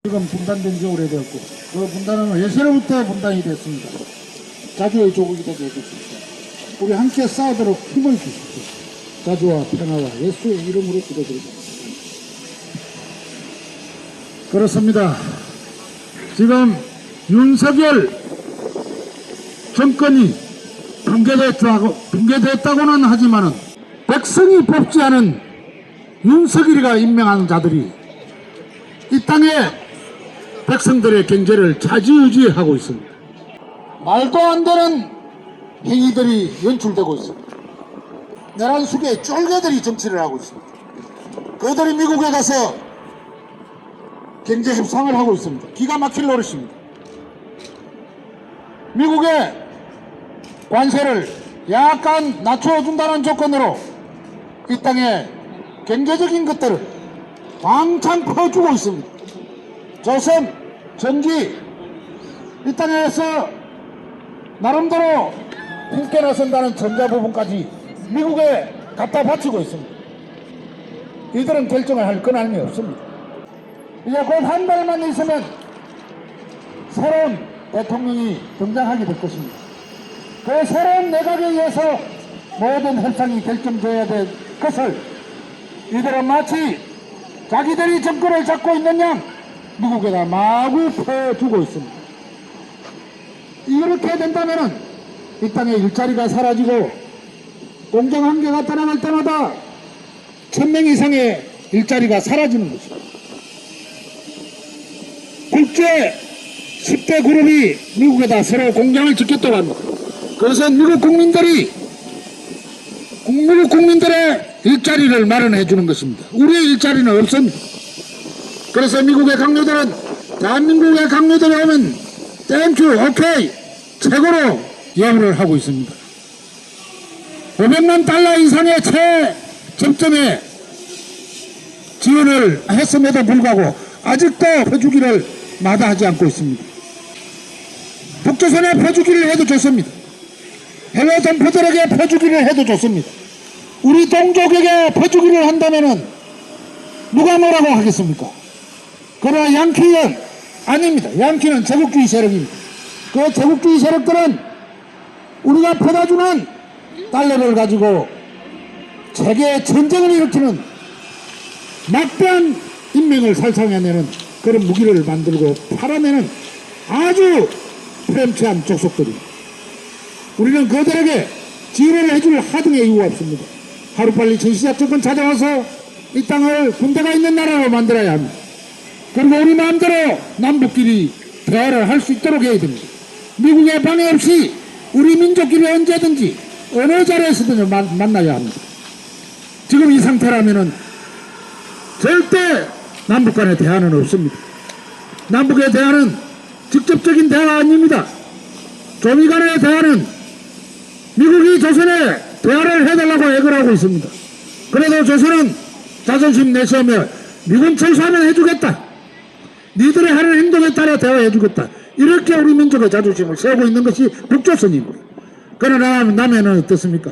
지금 분단된 지 오래되었고 그 분단은 예전부터 분단이 됐습니다. 자주의 조국이 되게 해주십시오. 우리 함께 싸우도록 힘을 주십시오. 자주와 평화와 예수의 이름으로 기도드립니다. 그렇습니다. 지금 윤석열 정권이 붕괴됐다고는 하지만은 백성이 뽑지 않은 윤석열이가 임명한 자들이 이 땅에 백성들의 경제를 좌지우지하고 있습니다. 말도 안 되는 행위들이 연출되고 있습니다. 내란 속에 쫄개들이 정치를 하고 있습니다. 그들이 미국에 가서 경제 협상을 하고 있습니다. 기가 막힐 노릇입니다. 미국의 관세를 약간 낮춰준다는 조건으로 이 땅에 경제적인 것들을 왕창 퍼주고 있습니다. 조선, 전기 이 땅에서 나름대로 힘께 나선다는 전자 부분까지 미국에 갖다 바치고 있습니다. 이들은 결정을 할 건 없습니다. 이제 곧 한 달만 있으면 새로운 대통령이 등장하게 될 것입니다. 그 새로운 내각에 의해서 모든 협상이 결정되어야 될 것을 이들은 마치 자기들이 정권을 잡고 있는 양 미국에다 마구 퍼주고 있습니다. 이렇게 된다면 이 땅에 일자리가 사라지고 공정 한계가 떠나갈 때마다 1000명 이상의 일자리가 사라지는 것입니다. 국제 10대 그룹이 미국에다 새로 공장을 짓겠다고 합니다. 그것은 미국 국민들의 일자리를 마련해 주는 것입니다. 우리의 일자리는 없습니다. 그래서 미국의 강요들은 대한민국의 강요들이 오면 땡큐 오케이 최고로 예우를 하고 있습니다. 500만 달러 이상의 최저점에 지원을 했음에도 불구하고 아직도 퍼주기를 마다하지 않고 있습니다. 북조선에 퍼주기를 해도 좋습니다. 해외 동포들에게 퍼주기를 해도 좋습니다. 우리 동족에게 퍼주기를 한다면은 누가 뭐라고 하겠습니까? 그러나 양키는 아닙니다. 양키는 제국주의 세력입니다. 그 제국주의 세력들은 우리가 퍼다주는 달러를 가지고 세계 전쟁을 일으키는 막대한 인명을 살상해내는 그런 무기를 만들고 팔아내는 아주 프렘치한 족속들입니다. 우리는 그들에게 지원을 해줄 하등의 이유가 없습니다. 하루빨리 전시작 정권 찾아와서 이 땅을 군대가 있는 나라로 만들어야 합니다. 그리고 우리 마음대로 남북끼리 대화를 할 수 있도록 해야 됩니다. 미국의 방해 없이 우리 민족끼리 언제든지 어느 자리에서든 만나야 합니다. 지금 이 상태라면은 절대 남북 간의 대화는 없습니다. 남북의 대화는 직접적인 대화가 아닙니다. 조미 간의 대화는 미국이 조선에 대화를 해달라고 애걸하고 있습니다. 그래도 조선은 자존심 내세우며 미군 철수하면 해주겠다. 니들의 하는 행동에 따라 대화해주겠다. 이렇게 우리 민족의 자존심을 세우고 있는 것이 북조선입니다. 그러나 남해는 어떻습니까?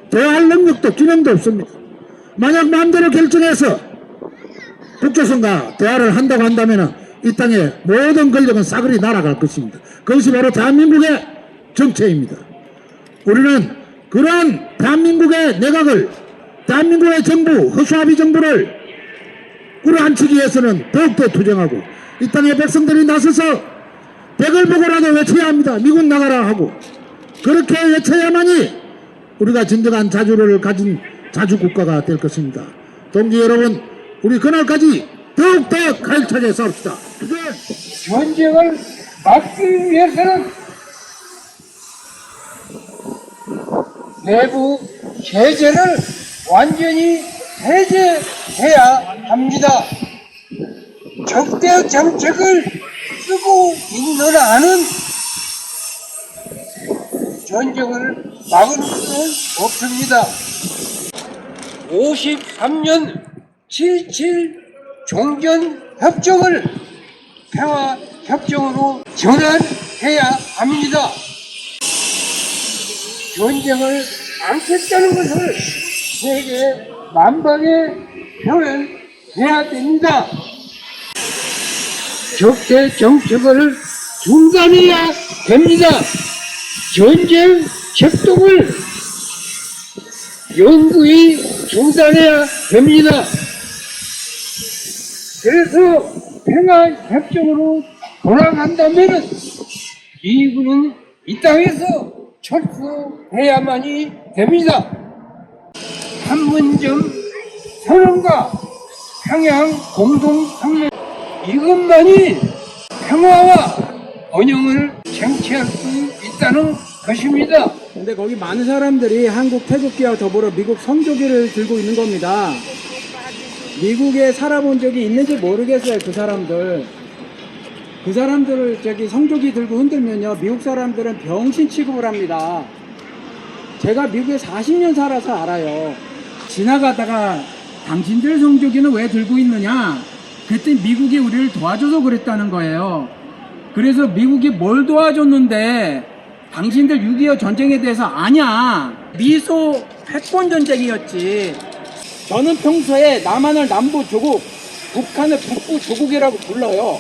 대화할 능력도 균형도 없습니다. 만약 마음대로 결정해서 북조선과 대화를 한다고 한다면 이 땅의 모든 권력은 싸그리 날아갈 것입니다. 그것이 바로 대한민국의 정체입니다. 우리는 그러한 대한민국의 내각을, 대한민국의 정부, 허수아비 정부를 끌어안치기 위해서는 더욱더 투쟁하고 이 땅의 백성들이 나서서 백을 보고라도 외쳐야 합니다. 미군 나가라 하고 그렇게 외쳐야만이 우리가 진정한 자주를 가진 자주국가가 될 것입니다. 동지 여러분, 우리 그날까지 더욱더 가열차게 싸웁시다. 전쟁을 막기 위해서는 내부 제재를 완전히 해제해야 합니다. 적대 정책을 쓰고 있는 한은 전쟁을 막을 수는 없습니다. 53년 7.7 종전협정을 평화협정으로 전환해야 합니다. 전쟁을 않겠다는 것을 세계 만방에 표현해야 됩니다. 적대 정책을 중단해야 됩니다. 전쟁 책동을 영구히 중단해야 됩니다. 그래서 평화 협정으로 돌아간다면 미군은 이 땅에서 철수해야만이 됩니다. 판문점 선언과 평양 공동성명 이것만이 평화와 번영을 쟁취할 수 있다는 것입니다. 근데 거기 많은 사람들이 한국 태극기와 더불어 미국 성조기를 들고 있는 겁니다. 미국에 살아본 적이 있는지 모르겠어요. 그 사람들을 저기 성조기 들고 흔들면요, 미국 사람들은 병신 취급을 합니다. 제가 미국에 40년 살아서 알아요. 지나가다가 당신들 성조기는 왜 들고 있느냐? 그랬더니 미국이 우리를 도와줘서 그랬다는 거예요. 그래서 미국이 뭘 도와줬는데 당신들 6.25 전쟁에 대해서 아냐? 미소 패권 전쟁이었지. 저는 평소에 남한을 남부 조국, 북한을 북부 조국이라고 불러요.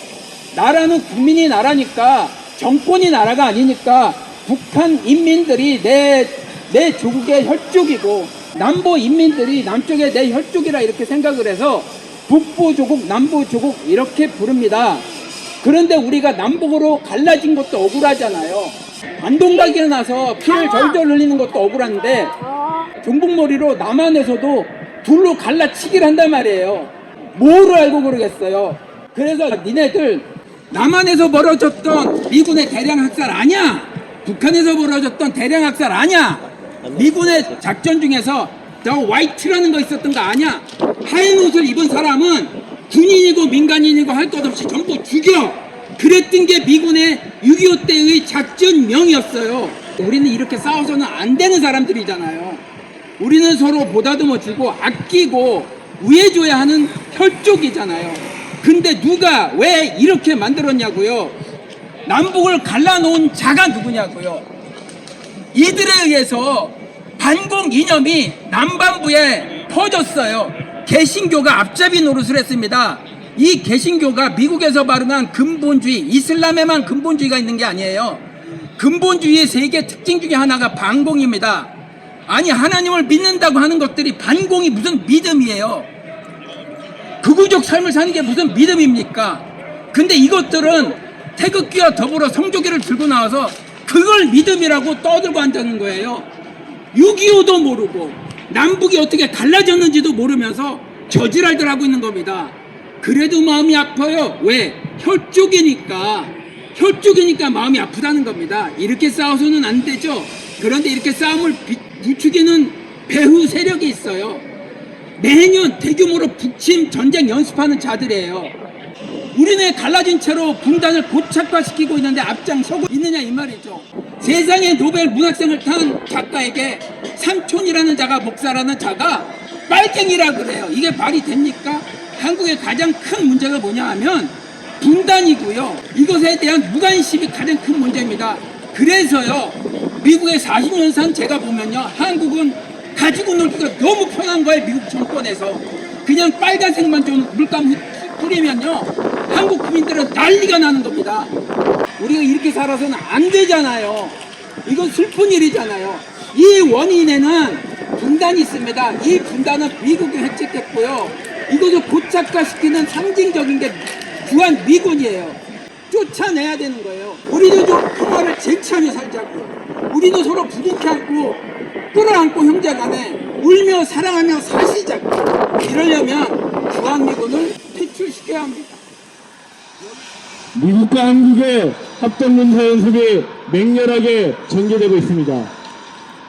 나라는 국민이 나라니까, 정권이 나라가 아니니까 북한 인민들이 내 조국의 혈족이고 남부 인민들이 남쪽의 내 혈족이라 이렇게 생각을 해서 북부 조국, 남부 조국 이렇게 부릅니다. 그런데 우리가 남북으로 갈라진 것도 억울하잖아요. 반동각이 일어나서 피를 절절 흘리는 것도 억울한데 종북몰이로 남한에서도 둘로 갈라치기를 한단 말이에요. 뭐를 알고 그러겠어요. 그래서 니네들 남한에서 벌어졌던 미군의 대량 학살 아냐? 북한에서 벌어졌던 대량 학살 아냐? 미군의 작전 중에서 저 화이트라는 거 있었던 거 아냐? 하얀 옷을 입은 사람은 군인이고 민간인이고 할 것 없이 전부 죽여! 그랬던 게 미군의 6.25 때의 작전명이었어요. 우리는 이렇게 싸워서는 안 되는 사람들이잖아요. 우리는 서로 보다듬어주고 아끼고 우애줘야 하는 혈족이잖아요. 근데 누가 왜 이렇게 만들었냐고요? 남북을 갈라놓은 자가 누구냐고요? 이들에 의해서 반공 이념이 남반부에 퍼졌어요. 개신교가 앞잡이 노릇을 했습니다. 이 개신교가 미국에서 발행한 근본주의, 이슬람에만 근본주의가 있는 게 아니에요. 근본주의의 세계 특징 중에 하나가 반공입니다. 아니, 하나님을 믿는다고 하는 것들이 반공이 무슨 믿음이에요? 극우적 삶을 사는 게 무슨 믿음입니까? 근데 이것들은 태극기와 더불어 성조기를 들고 나와서 그걸 믿음이라고 떠들고 앉는 거예요. 6.25도 모르고 남북이 어떻게 갈라졌는지도 모르면서 저지랄들 하고 있는 겁니다. 그래도 마음이 아파요. 왜? 혈족이니까 마음이 아프다는 겁니다. 이렇게 싸워서는 안 되죠. 그런데 이렇게 싸움을 부추기는 배후 세력이 있어요. 매년 대규모로 북침 전쟁 연습하는 자들이에요. 우리는 갈라진 채로 분단을 고착화시키고 있는데 앞장서고 있느냐 이 말이죠. 세상에 노벨 문학상을 탄 작가에게 삼촌이라는 자가 목사라는 자가 빨갱이라 그래요. 이게 말이 됩니까? 한국의 가장 큰 문제가 뭐냐 하면 분단이고요. 이것에 대한 무관심이 가장 큰 문제입니다. 그래서요, 미국의 40년 산 제가 보면요, 한국은 가지고 놀기가 너무 편한 거예요. 미국 정권에서 그냥 빨간색만 좀 물감 뿌리면요, 한국 국민들은 난리가 나는 겁니다. 우리가 이렇게 살아서는 안 되잖아요. 이건 슬픈 일이잖아요. 이 원인에는 분단이 있습니다. 이 분단은 미국이 획책했고요. 이것을 고착화시키는 상징적인 게 주한 미군이에요. 쫓아내야 되는 거예요. 우리도 좀 평화를 쟁취하며 살자고. 우리도 서로 부둥켜 안고 끌어안고 형제간에 울며 사랑하며 사시자고. 이러려면 주한미군을 퇴출시켜야 합니다. 미국과 한국의 합동군사 연습이 맹렬하게 전개되고 있습니다.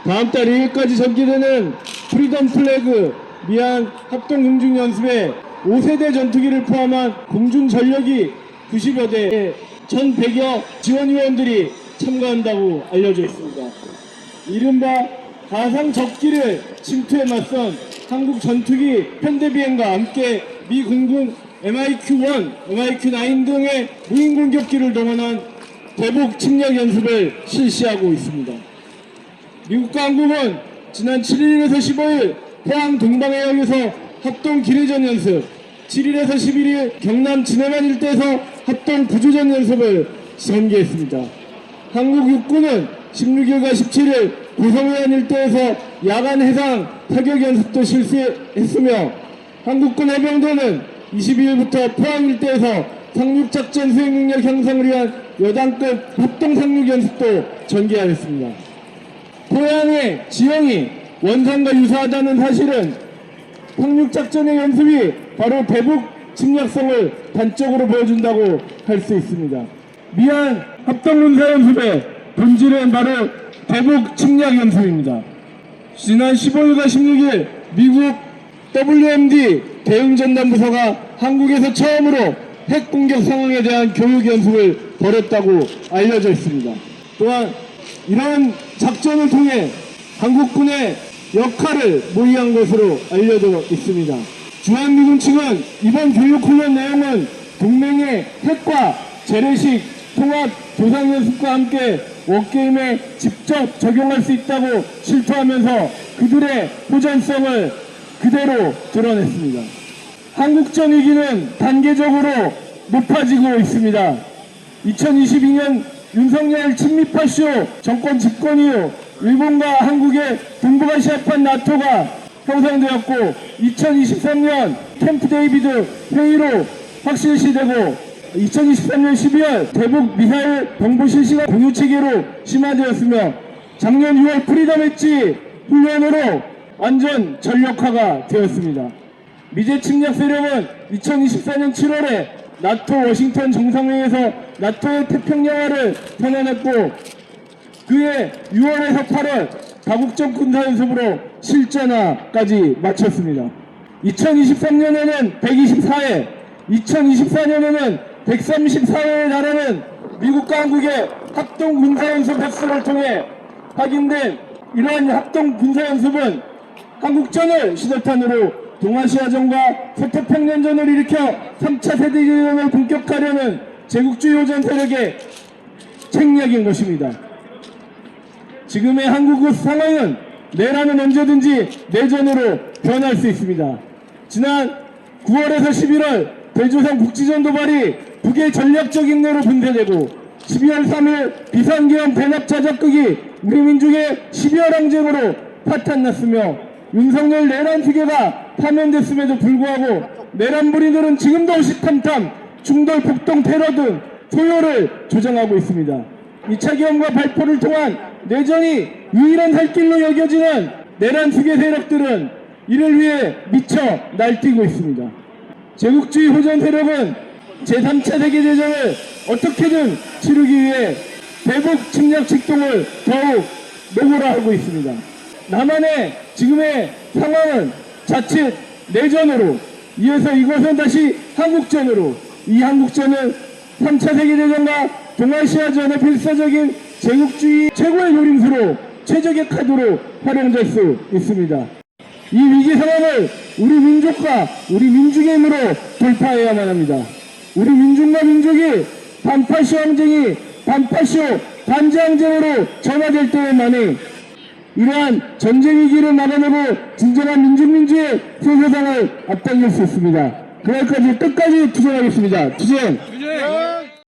다음 달 2일까지 전개되는 프리덤 플래그 미얀 합동공중연습에 5세대 전투기를 포함한 공중 전력이 90여 대 1,100여 지원위원들이 참가한다고 알려져 있습니다. 이른바 가상 적기를 침투에 맞선 한국 전투기 편대비행과 함께 미 공군 MIQ-1, MIQ-9 등의 무인 공격기를 동원한 대북 침략 연습을 실시하고 있습니다. 미국과 한국은 지난 7일에서 15일 포항 동방해역에서 합동 기뢰전 연습, 7일에서 11일 경남 진해만 일대에서 합동 구조전 연습을 전개했습니다. 한국 육군은 16일과 17일 고성해안 일대에서 야간 해상 타격 연습도 실시했으며 한국군 해병대는 22일부터 포항 일대에서 상륙작전 수행 능력 향상을 위한 여단급 합동 상륙 연습도 전개하였습니다. 포항의 지형이 원산과 유사하다는 사실은 상륙작전의 연습이 바로 대북 침략성을 단적으로 보여준다고 할 수 있습니다. 미안 합동군사연습의 본질은 바로 대북 침략 연습입니다. 지난 15일과 16일 미국 WMD 대응전담부서가 한국에서 처음으로 핵 공격 상황에 대한 교육 연습을 벌였다고 알려져 있습니다. 또한 이러한 작전을 통해 한국군의 역할을 모의한 것으로 알려져 있습니다. 주한미군 측은 이번 교육훈련 내용은 동맹의 핵과 재래식 통합 조상연습과 함께 워게임에 직접 적용할 수 있다고 실토하면서 그들의 호전성을 그대로 드러냈습니다. 한국전 위기는 단계적으로 높아지고 있습니다. 2022년 윤석열 친미파쇼 정권 집권 이후 일본과 한국의 동북아시아판 나토가 형성되었고 2023년 캠프 데이비드 회의로 확실시되고 2023년 12월 대북 미사일 정보 실시가 공유 체계로 심화되었으며 작년 6월 프리덤 엣지 훈련으로 완전 전력화가 되었습니다. 미제 침략 세력은 2024년 7월에 나토 워싱턴 정상회의에서 나토의 태평양화를 선언했고 그해 6월에서 8월 다국적 군사연습으로 실전화까지 마쳤습니다. 2023년에는 124회, 2024년에는 134회에 달하는 미국과 한국의 합동 군사연습 횟수를 통해 확인된 이러한 합동 군사연습은 한국전을 시설탄으로 동아시아전과 서태평양전을 일으켜 3차 세계대전을 본격화하려는 제국주의 호전 세력의 책략인 것입니다. 지금의 한국의 상황은 내라는 언제든지 내전으로 변할 수 있습니다. 지난 9월에서 11월 대조선 국지전 도발이 북의 전략적인 내로 분쇄되고 12월 3일 비상계엄 대납자적극이 우리 민족의 12월 항쟁으로 파탄났으며 윤석열 내란 수계가 파면됐음에도 불구하고 내란 부리들은 지금도 호시탐탐 중돌 폭동 테러 등 소요를 조장하고 있습니다. 2차 계엄과 발포를 통한 내전이 유일한 살길로 여겨지는 내란 수계 세력들은 이를 위해 미쳐 날뛰고 있습니다. 제국주의 호전 세력은 제3차 세계대전을 어떻게든 치르기 위해 대북 침략 직동을 더욱 노골화하고 있습니다. 남한의 지금의 상황은 자칫 내전으로 이어서 이것은 다시 한국전으로 이 한국전은 3차 세계대전과 동아시아전의 필사적인 제국주의 최고의 요림수로 최적의 카드로 활용될 수 있습니다. 이 위기 상황을 우리 민족과 우리 민중의 힘으로 돌파해야만 합니다. 우리 민중과 민족이 반파쇼 항쟁이 반파쇼 반제항쟁으로 전화될 때에만이 이러한 전쟁 위기를 막아내고 진정한 민중민주의 세세상을 앞당길 수 있습니다. 그날까지 끝까지 투쟁하겠습니다. 투쟁!